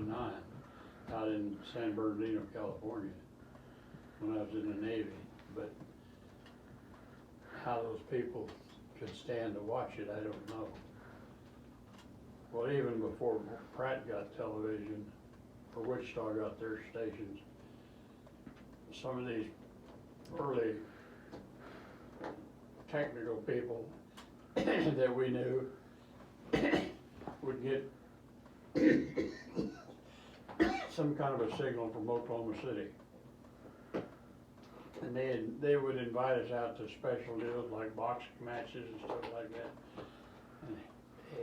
1949 out in San Bernardino, California, when I was in the Navy. But how those people could stand to watch it, I don't know. Well, even before Pratt got television, or Wichita got their stations, some of these early technical people that we knew would get some kind of a signal from Oklahoma City. And they would invite us out to special deals like boxing matches and stuff like that. And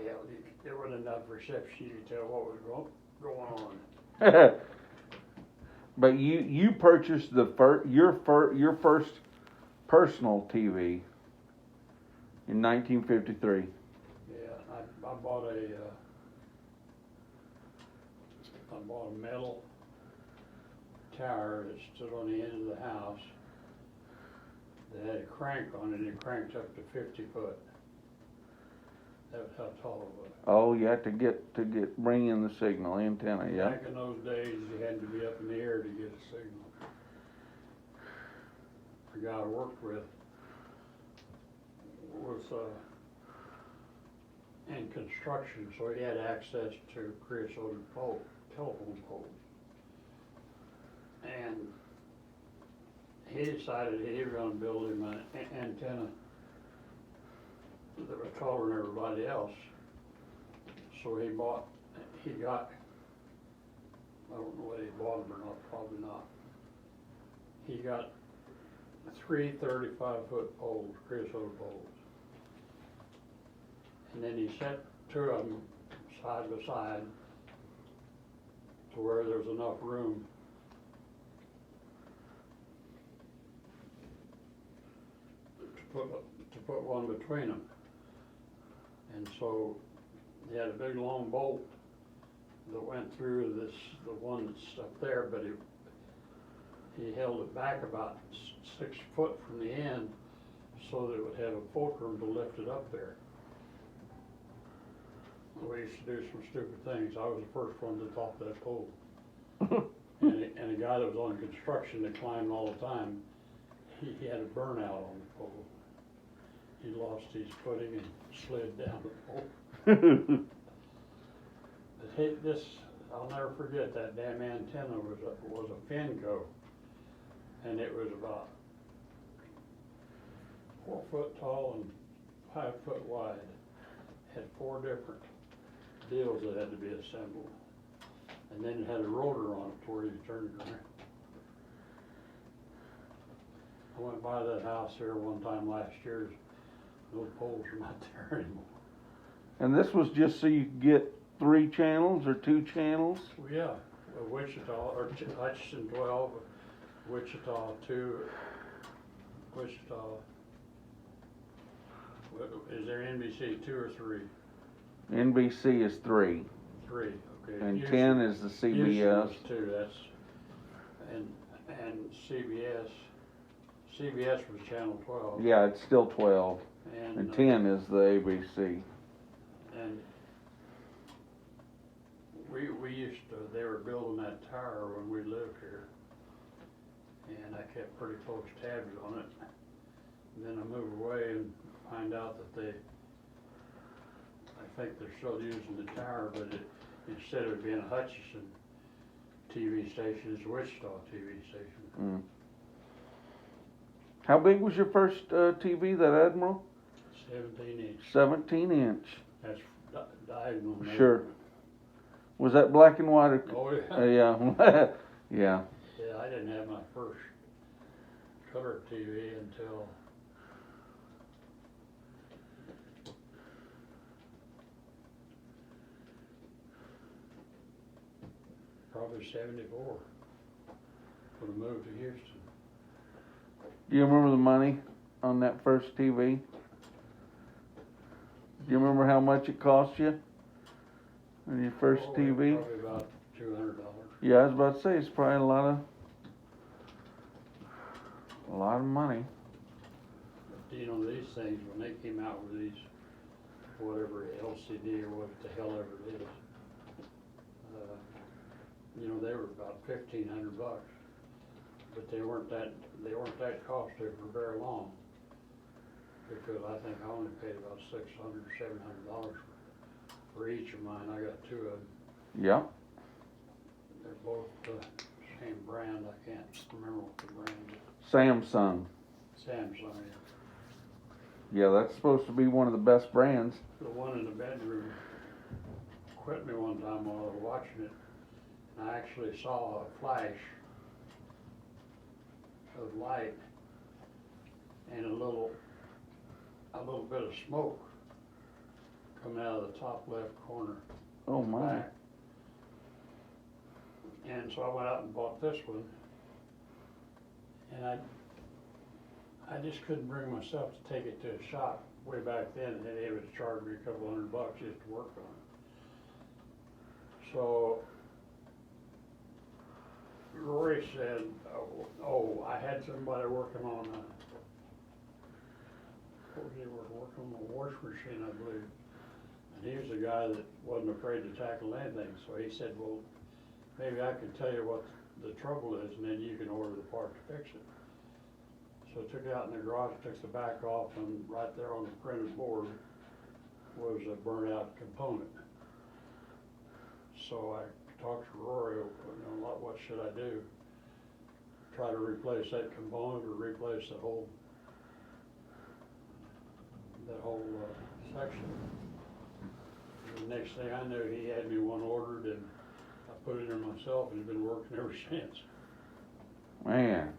hell, there wasn't enough reception to tell what was going on. But you purchased your first personal TV in 1953. Yeah, I bought a metal tower that stood on the end of the house that had a crank on it, and it cranked up to 50 foot. That was how tall it was. Oh, you had to bring in the signal antenna, yeah. Back in those days, you had to be up in the air to get a signal. The guy I worked with was in construction, so he had access to creosote telephone poles. And he decided he was going to build him an antenna that was taller than everybody else. So he got, I don't know whether he bought them or not, probably not. He got 3 35-foot poles, creosote poles. And then he set 2 of them side by side to where there was enough room to put one between them. And so he had a big long bolt that went through the one that's up there, but he held it back about 6 foot from the end so that it would have a fulcrum to lift it up there. We used to do some stupid things. I was the first one to top that pole. and a guy that was on construction that climbed all the time, he had a burnout on the pole. He lost his footing and slid down the pole. But this, I'll never forget, that damn antenna was a Finco, and it was about 4 foot tall and 5 foot wide. Had 4 different deals that had to be assembled, and then it had a rotor on it to where you turned it around. I went by that house here one time last year. Those poles are not there anymore. And this was just so you could get 3 channels or 2 channels? Well, yeah, Wichita, or Hutchinson 12, Wichita 2, Wichita, is there NBC 2 or 3? NBC is 3. 3, okay. And Houston, 10 is the CBS. Houston was 2, that's, and CBS was channel 12. Yeah, it's still 12. And 10 is the ABC. And we used to, they were building that tower when we lived here, and I kept pretty close tabs on it. And then I moved away and find out that I think they're still using the tower, but instead of it being a Hutchinson TV station, it's a Wichita TV station. Mm. How big was your first TV, that Admiral? 17 inch. 17 inch. That's diagonal. Sure. Was that black and white? Or, Oh yeah. Yeah. Yeah. Yeah, I didn't have my first color TV until probably 74 when I moved to Houston. Do you remember the money on that first TV? Do you remember how much it cost you on your first TV? Probably about $200. Yeah, I was about to say it's probably a lot of money. But, you know, these things, when they came out with these, whatever LCD or what the hell ever it is, you know, they were about $1,500, but they weren't that costly for very long. Because I think I only paid about $600 or $700 for each of mine. I got two of them. Yeah. They're both the same brand. I can't remember what the brand is. Samsung. Samsung. Yeah, that's supposed to be one of the best brands. The one in the bedroom quit me one time while I was watching it. And I actually saw a flash of light and a little bit of smoke coming out of the top left corner. Oh my. Back. And so I went out and bought this one, and I just couldn't bring myself to take it to a shop way back then, and they would charge me a couple $100 just to work on it. So Rory said, I had somebody working on working on a wash machine, I believe. And he was a guy that wasn't afraid to tackle anything. So he said, well, maybe I can tell you what the trouble is, and then you can order the part to fix it. So I took it out in the garage, took the back off, and right there on the printed board was a burnt out component. So I talked to Rory, you know, what should I do? Try to replace that component or replace the whole section. And the next thing I knew, he had me one ordered, and I put it in myself, and it's been working ever since. Man.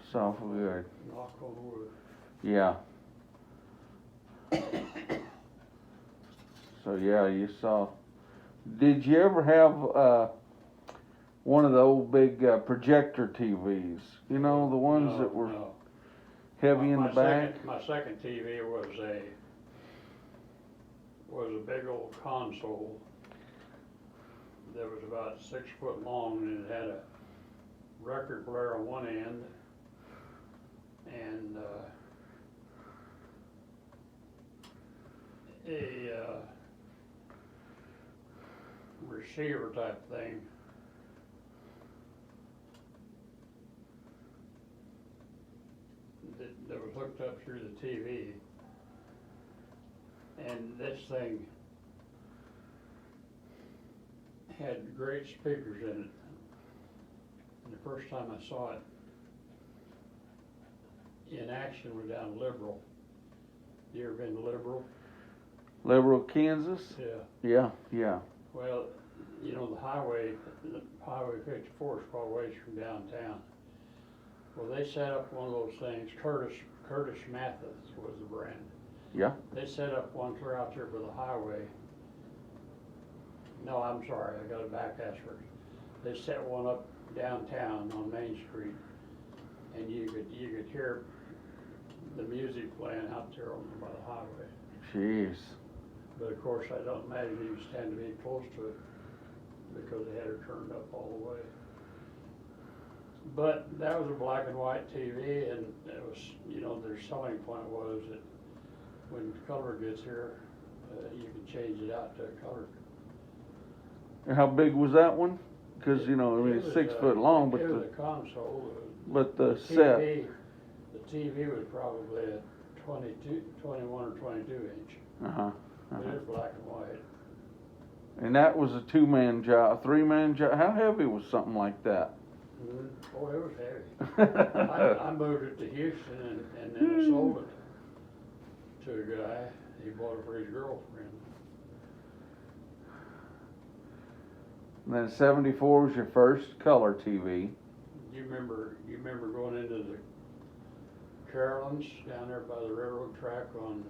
It's awful good. Knock on wood. Yeah. So yeah, you saw. Did you ever have one of the old big projector TVs? You know, the ones that were heavy in the back? My second TV was a big old console that was about 6 foot long, and it had a record player on one end and a receiver type thing. That was hooked up through the TV. And this thing had great speakers in it. And the first time I saw it in action was down Liberal. You ever been to Liberal? Liberal, Kansas? Yeah. Yeah. Well, you know, Highway 54 is quite a ways from downtown. Well, they set up one of those things, Curtis Mathis was the brand. Yeah. They set up one clear out there for the highway. No, I'm sorry, I got a back ass first. They set one up downtown on Main Street, and you could hear the music playing out there by the highway. Jeez. But of course, I don't imagine you would stand to be close to it because they had it turned up all the way. But that was a black and white TV, and it was, you know, their selling point was that when color gets here, you can change it out to a color. And how big was that one? Because, you know, I mean, it's 6 foot long, but it was a console. the set. The TV was probably a 21 or 22 inch. Uh-huh. But it was black and white. And that was a 2-man job, 3-man job. How heavy was something like that? Oh, it was heavy. I moved it to Houston and then I sold it to a guy. He bought it for his girlfriend. And then 74 was your first color TV. You remember going into the Carolyn's down there by the railroad track on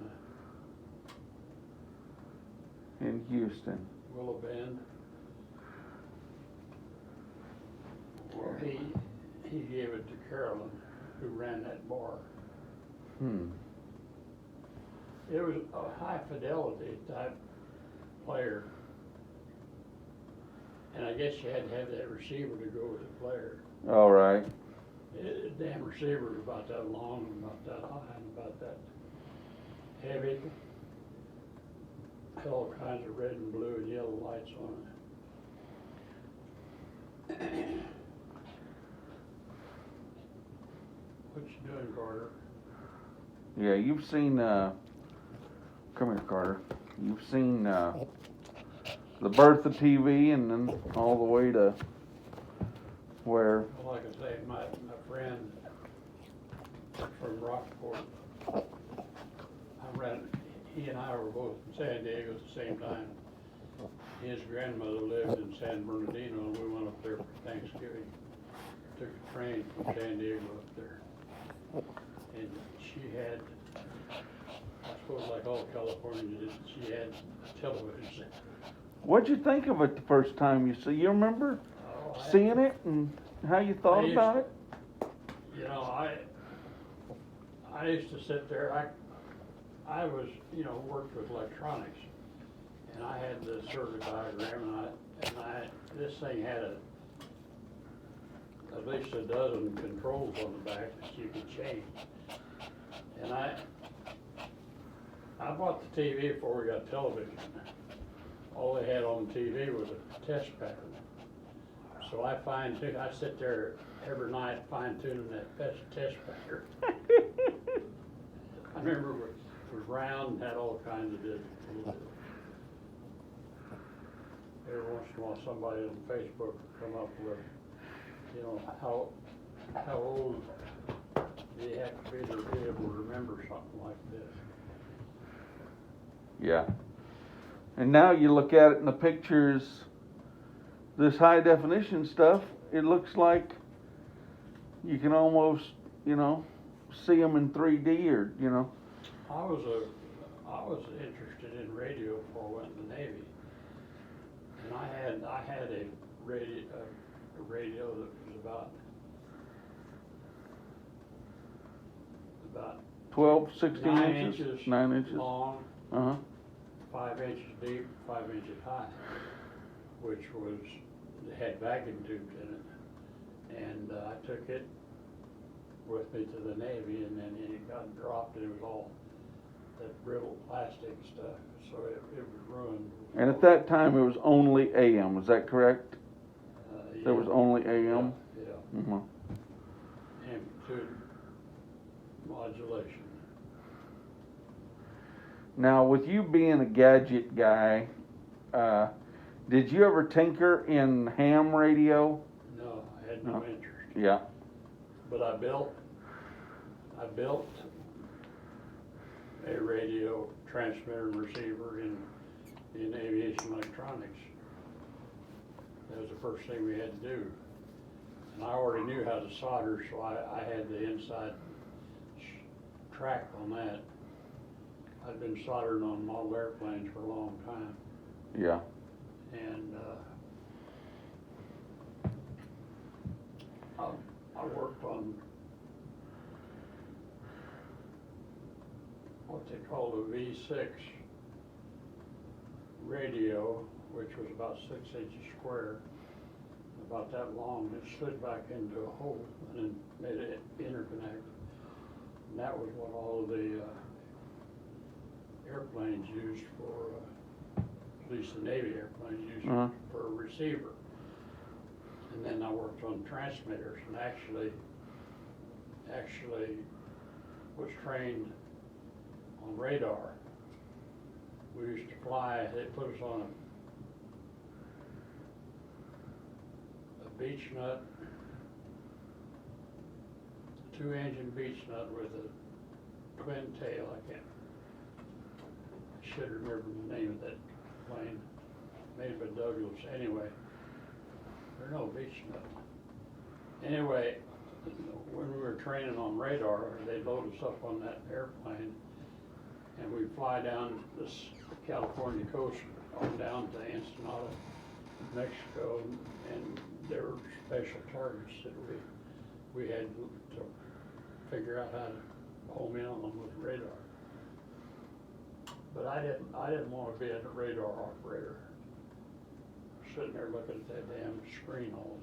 In Houston. Willow Bend? Well, he gave it to Carolyn, who ran that bar. It was a high fidelity type player. And I guess you had to have that receiver to go with the player. All right. The damn receiver was about that long, and about that high, and about that heavy. Had all kinds of red and blue and yellow lights on it. you doing, Carter? Yeah, you've seen, come here, Carter. You've seen, the birth of TV and then all the way to where, Well, like I say, my friend from Rockport, he and I were both in San Diego at the same time. His grandmother lived in San Bernardino, and we went up there for Thanksgiving. Took a train from San Diego up there. And she had, I suppose like all Californians did, she had television. what'd you think of it the first time you see? You remember Oh, seeing it and how you thought about it? You know, I used to sit there, I was, you know, worked with electronics, and I had the circuit diagram, and this thing had at least a dozen controls on the back that you could change. And I bought the TV before we got television. All they had on TV was a test pattern. So I sit there every night fine-tuning that test pattern. I remember it was round and had all kinds of different. Every once in a while, somebody on Facebook would come up with, you know, how old do you have to be able to remember something like this? Yeah. And now you look at it in the pictures, this high definition stuff, it looks like you can almost, you know, see them in 3D or, you know. I was interested in radio before I went in the Navy, and I had a radio that was about 12, 16 9 inches? 9 inches. long, Uh-huh. 5 inches deep, 5 inches high, which had vacuum tubes in it. And I took it with me to the Navy, and then it got dropped, and it was all that brittle plastic stuff, so it was ruined. And at that time, it was only AM, is that correct? Yeah. There was only AM? Yeah. Mm-hmm. Amplitude modulation. Now, with you being a gadget guy, did you ever tinker in ham radio? No, I had no interest. Yeah. But I built a radio transmitter and receiver in aviation electronics. That was the first thing we had to do. And I already knew how to solder, so I had the inside track on that. I'd been soldering on model airplanes for a long time. Yeah. And I worked on what they call the V6 radio, which was about 6 inches square, about that long. It slid back into a hole and then made an interconnect. And that was what all of the airplanes used for, at least the Navy airplanes used for a receiver. And then I worked on transmitters and actually was trained on radar. We used to fly, they put us on a beech nut, 2-engine beech nut with a twin tail. I should remember the name of that plane, made by Douglas. Anyway, or no, beech nut. Anyway, when we were training on radar, they'd load us up on that airplane, and we'd fly down this California coast on down to Ensenada, Mexico, and there were special targets that we had to figure out how to home in on them with radar. But I didn't want to be a radar operator, sitting there looking at that damn screen all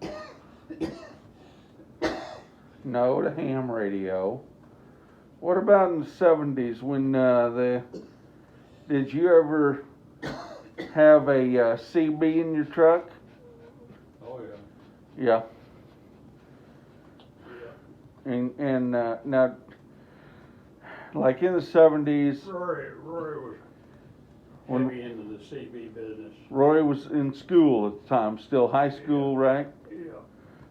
the time. No to ham radio. What about in the 70s when did you ever have a CB in your truck? Oh yeah. Yeah. And now, like in the 70s, Rory was When- heavy into the CB business. Roy was in school at the time, still high school, right? Yeah.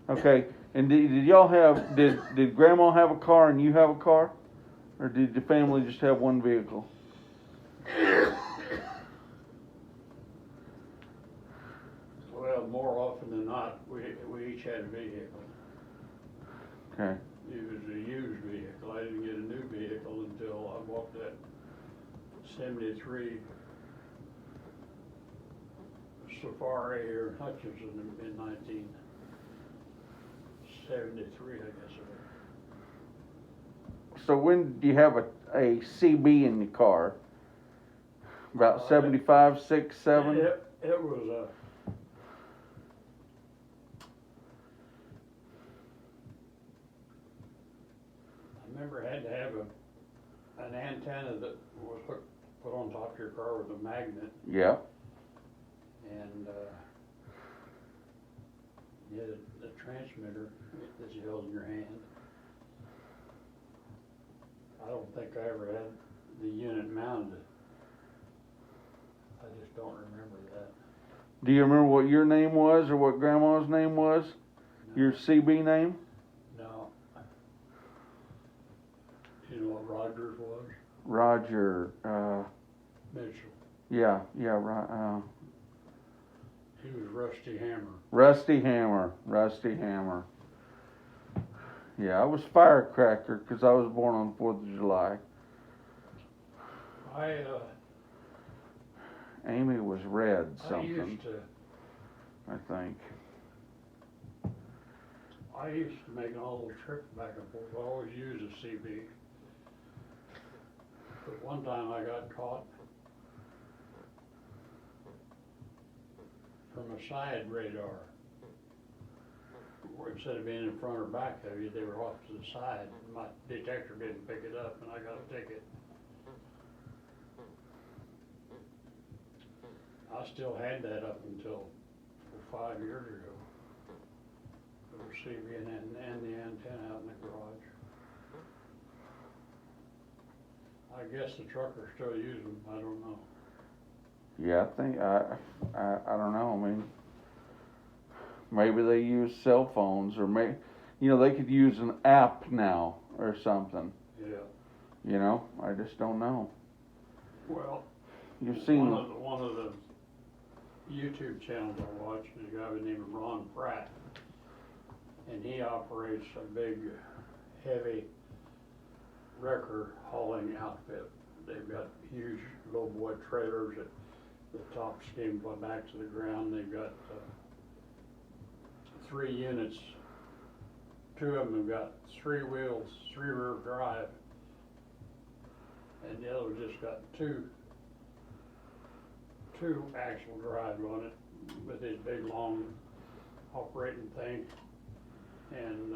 Okay. And did y'all have, did Grandma have a car and you have a car? Or did your family just have one vehicle? Well, more often than not, we each had a vehicle. Okay. It was a used vehicle. I didn't get a new vehicle until I bought that '73 Safari here in Hutchinson in 1973, I guess it was. So when did you have a CB in your car? About 75, 6, 7? It was a. I remember I had to have an antenna that was put on top of your car with a magnet, Yeah. and you had a transmitter that you held in your hand. I don't think I ever had the unit mounted. I just don't remember that. Do you remember what your name was or what Grandma's name was? No. Your CB name? No. Do you know what Rogers was? Roger. Mitchell. Yeah. Right. He was Rusty Hammer. Rusty Hammer. Yeah, I was Firecracker because I was born on 4th of July. Amy was Red I something, used to make an little trip back and forth. I always used a CB. But one time I got caught from a side radar. Where instead of being in front or back of you, they were off to the side. My detector didn't pick it up and I got a ticket. I still had that up until 5 years ago. The receiver and the antenna out in the garage. I guess the truckers still use them, I don't know. Yeah, I think I don't know. I mean, maybe they use cell phones, or they could use an app now or something. Yeah. I just don't know. Well, You've seen one of the YouTube channels I watch is a guy named Ron Pratt, and he operates a big, heavy wrecker hauling outfit. They've got huge lowboy trailers that the top skim back to the ground. They've got 3 units. 2 of them have got 3 wheels, 3-rear drive, and the other just got two axle drive on it with his big long operating thing. And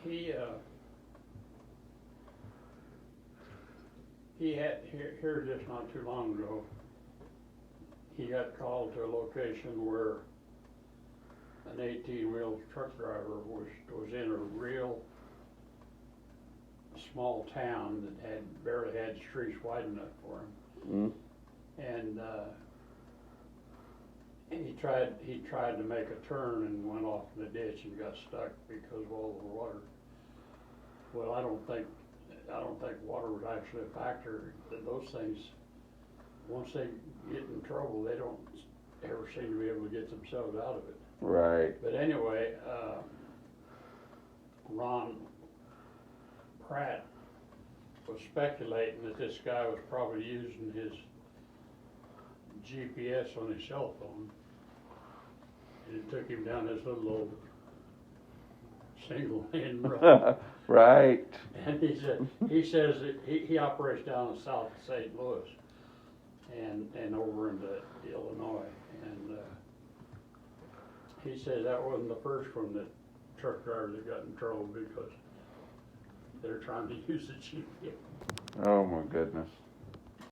he had here just not too long ago, he got called to a location where an 18-wheel truck driver was in a real small town that barely had streets wide enough for him. And he tried to make a turn and went off in the ditch and got stuck because of all the water. Well, I don't think water was actually a factor. Those things, once they get in trouble, they don't ever seem to be able to get themselves out of it. right. But anyway, Ron Pratt was speculating that this guy was probably using his GPS on his cell phone, and it took him down this little old single lane road. Right. And he says that he operates down in south of St. Louis and over into Illinois, and he said that wasn't the first one that truck drivers that got in trouble because they're trying to use the GPS. Oh my goodness.